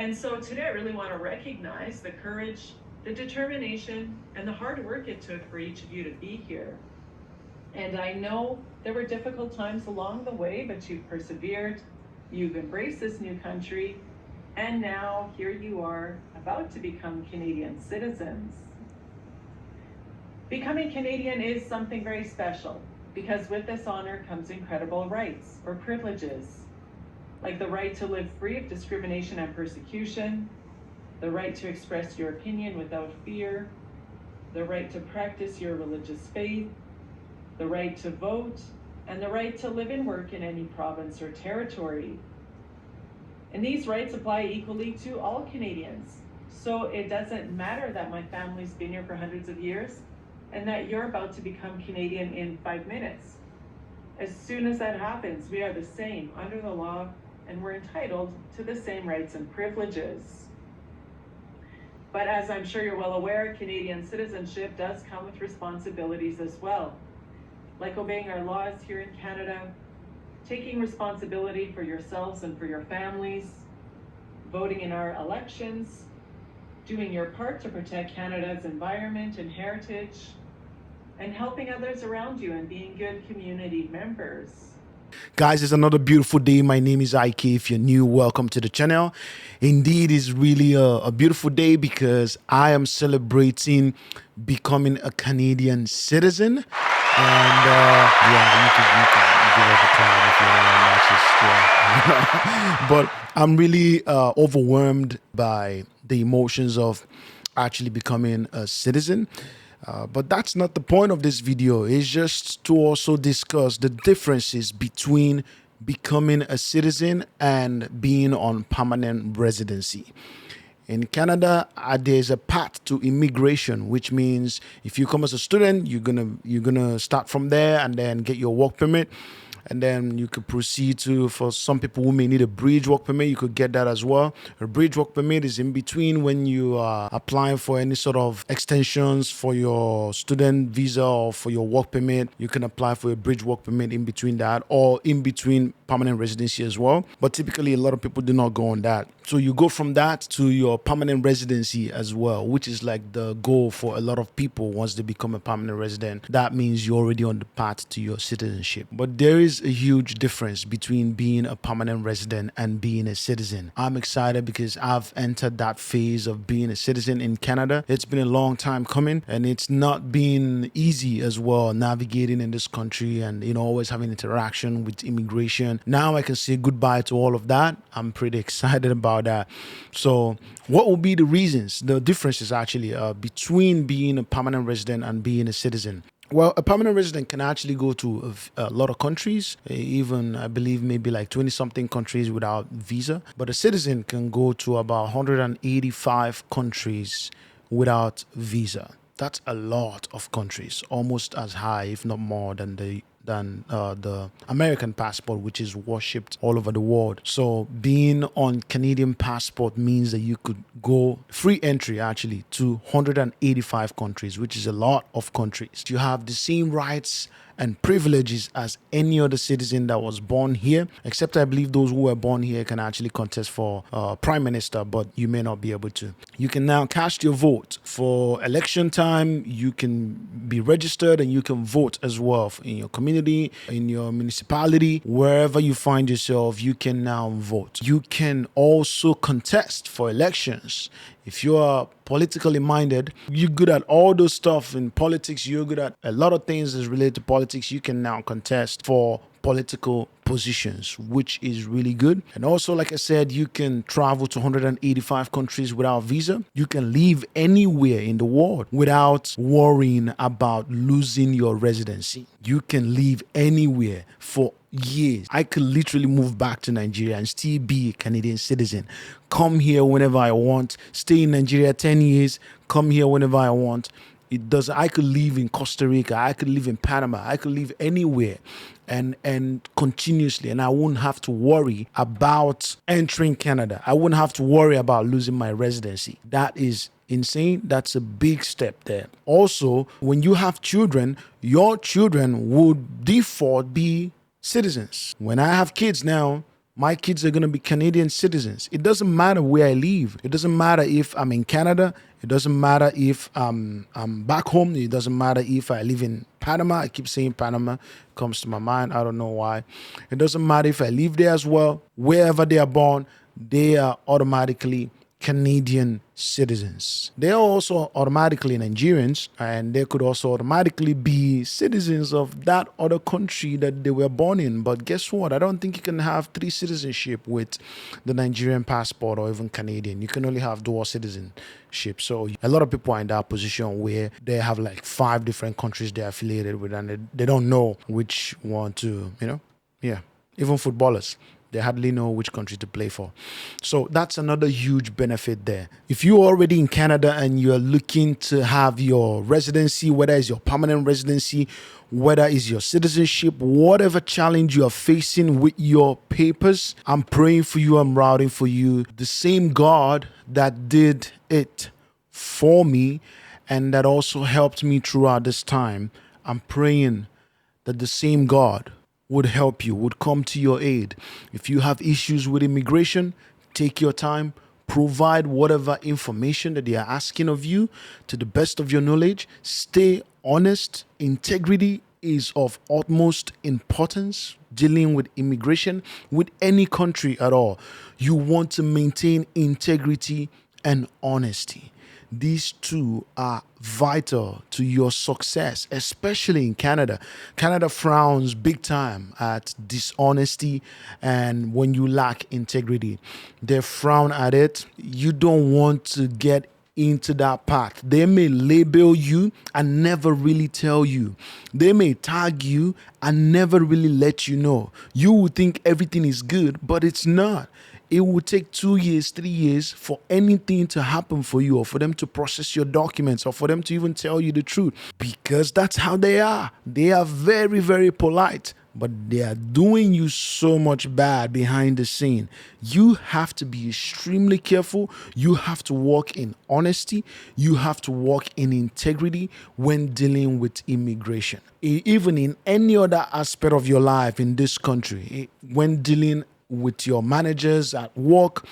And so today I really want to recognize the courage, the determination, and the hard work it took for each of you to be here. And I know there were difficult times along the way, but you've persevered, you've embraced this new country, and now here you are about to become Canadian citizens. Becoming Canadian is something very special because with this honor comes incredible rights or privileges, like the right to live free of discrimination and persecution, the right to express your opinion without fear, the right to practice your religious faith, the right to vote, and the right to live and work in any province or territory. And these rights apply equally to all Canadians. So it doesn't matter that my family's been here for hundreds of years and that you're about to become Canadian in 5 minutes. As soon as that happens, we are the same under the law and we're entitled to the same rights and privileges. But as I'm sure you're well aware, Canadian citizenship does come with responsibilities as well, like obeying our laws here in Canada, taking responsibility for yourselves and for your families, voting in our elections, doing your part to protect Canada's environment and heritage, and helping others around you and being good community members. Guys, it's another beautiful day. My name is Ike. If you're new, welcome to the channel. Indeed, it's really a beautiful day because I am celebrating becoming a Canadian citizen. And yeah, you can give us a time if you want to match it. But I'm really overwhelmed by the emotions of actually becoming a citizen. But that's not the point of this video. It's just to also discuss the differences between becoming a citizen and being on permanent residency. In Canada, there's a path to immigration, which means if you come as a student, you're gonna start from there and then get your work permit. And then you could proceed to, for some people who may need a bridge work permit, you could get that as well. A bridge work permit is in between when you are applying for any sort of extensions for your student visa or for your work permit. You can apply for a bridge work permit in between that or in between permanent residency as well. But typically, a lot of people do not go on that. So you go from that to your permanent residency as well, which is like the goal for a lot of people once they become a permanent resident. That means you're already on the path to your citizenship. But there is a huge difference between being a permanent resident and being a citizen. I'm excited because I've entered that phase of being a citizen in Canada. It's been a long time coming and it's not been easy as well navigating in this country and always having interaction with immigration. Now I can say goodbye to all of that. I'm pretty excited about that. So what will be the reasons, the differences actually between being a permanent resident and being a citizen? Well, a permanent resident can actually go to a lot of countries, even I believe maybe like 20-something countries without visa. But a citizen can go to about 185 countries without visa. That's a lot of countries, almost as high, if not more, than the American passport, which is worshipped all over the world. So being on Canadian passport means that you could go free entry actually to 185 countries, which is a lot of countries. You have the same rights and privileges as any other citizen that was born here, except I believe those who were born here can actually contest for prime minister, but you may not be able to. You can now cast your vote for election time. You can be registered and you can vote as well in your community, in your municipality, wherever you find yourself, you can now vote. You can also contest for elections. If you are politically minded, you're good at all those stuff in politics, you're good at a lot of things that's related to politics, you can now contest for political positions, which is really good. And also, like I said, you can travel to 185 countries without visa. You can live anywhere in the world without worrying about losing your residency. You can live anywhere for years. I could literally move back to Nigeria and still be a Canadian citizen. Come here whenever I want. Stay in Nigeria 10 years. Come here whenever I want. It does. I could live in Costa Rica. I could live in Panama. I could live anywhere and continuously. And I wouldn't have to worry about entering Canada. I wouldn't have to worry about losing my residency. That is insane. That's a big step there. Also, when you have children, your children would default be citizens. When I have kids now, My kids are going to be Canadian citizens. It doesn't matter where I live. It doesn't matter if I'm in Canada. It doesn't matter if I'm back home. It doesn't matter if I live in Panama. I keep saying Panama, comes to my mind. I don't know why. It doesn't matter if I live there as well. Wherever they are born, they are automatically Canadian citizens. They are also automatically Nigerians, and they could also automatically be citizens of that other country that they were born in. But guess what? I don't think you can have three citizenship with the Nigerian passport or even Canadian. You can only have dual citizenship. So a lot of people are in that position where they have like 5 different countries they're affiliated with, and they don't know which one to, yeah. Even footballers, they hardly know which country to play for. So that's another huge benefit there. If you're already in Canada and you're looking to have your residency, whether it's your permanent residency, whether it's your citizenship, whatever challenge you are facing with your papers, I'm praying for you, I'm rooting for you. The same God that did it for me and that also helped me throughout this time, I'm praying that the same God would help you, would come to your aid. If you have issues with immigration, take your time, provide whatever information that they are asking of you to the best of your knowledge. Stay honest. Integrity is of utmost importance dealing with immigration with any country at all. You want to maintain integrity and honesty. These two are vital to your success, especially in Canada. Canada frowns big time at dishonesty and when you lack integrity. They frown at it. You don't want to get into that path. They may label you and never really tell you. They may tag you and never really let you know. You would think everything is good, but it's not. It will take 2 years, 3 years for anything to happen for you, or for them to process your documents, or for them to even tell you the truth, because that's how they are. They are very, very polite, but they are doing you so much bad behind the scene. You have to be extremely careful. You have to walk in honesty. You have to walk in integrity when dealing with immigration. Even in any other aspect of your life in this country, when dealing with your managers at work,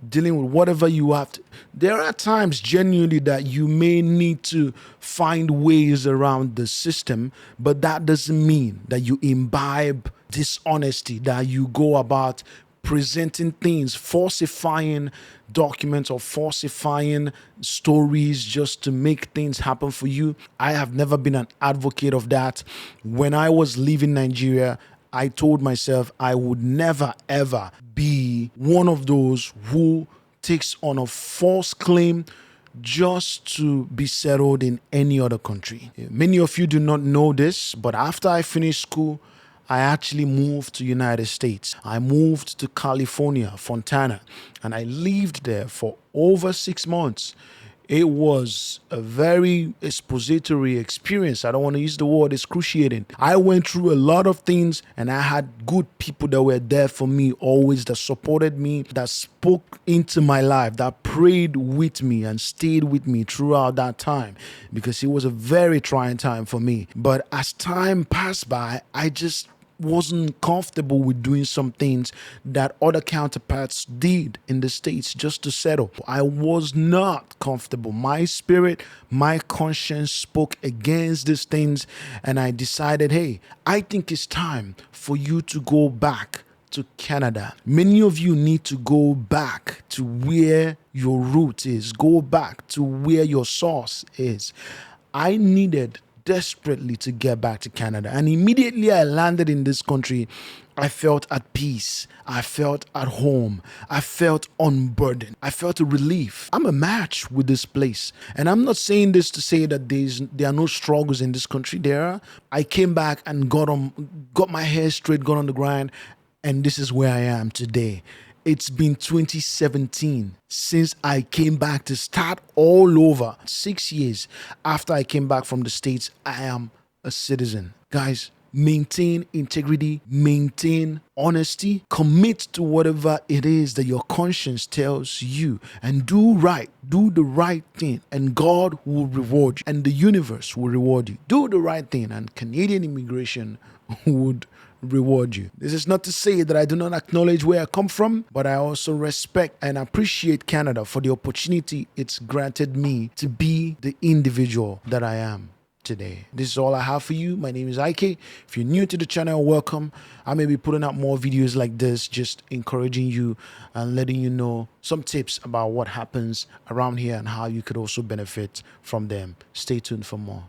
dealing with whatever you have to. There are times genuinely that you may need to find ways around the system, but that doesn't mean that you imbibe dishonesty, that you go about presenting things, falsifying documents or falsifying stories just to make things happen for you. I have never been an advocate of that. When I was leaving Nigeria, I told myself I would never ever be one of those who takes on a false claim just to be settled in any other country. Many of you do not know this, but after I finished school, I actually moved to United States. I moved to California, Fontana, and I lived there for over 6 months. It was a very expository experience. I don't want to use the word excruciating. I went through a lot of things, and I had good people that were there for me always, that supported me, that spoke into my life, that prayed with me and stayed with me throughout that time, because it was a very trying time for me. But as time passed by, I just wasn't comfortable with doing some things that other counterparts did in the States just to settle. I was not comfortable. My spirit, my conscience spoke against these things, and I decided, hey, I think it's time for you to go back to Canada. Many of you need to go back to where your root is, go back to where your source is. I needed desperately to get back to Canada, and immediately I landed in this country, I felt at peace. I felt at home. I felt unburdened. I felt a relief. I'm a match with this place, and I'm not saying this to say that there are no struggles in this country. There are. I came back and got my hair straight, got on the grind, and this is where I am today. It's been 2017 since I came back to start all over. 6 years after I came back from the States, I am a citizen. Guys, maintain integrity, maintain honesty, commit to whatever it is that your conscience tells you, and do right. Do the right thing, and God will reward you, and the universe will reward you. Do the right thing, and Canadian immigration would reward you. This is not to say that I do not acknowledge where I come from, but I also respect and appreciate Canada for the opportunity it's granted me to be the individual that I am today. This is all I have for you. My name is Ike. If you're new to the channel, welcome. I may be putting out more videos like this, just encouraging you and letting you know some tips about what happens around here and how you could also benefit from them. Stay tuned for more.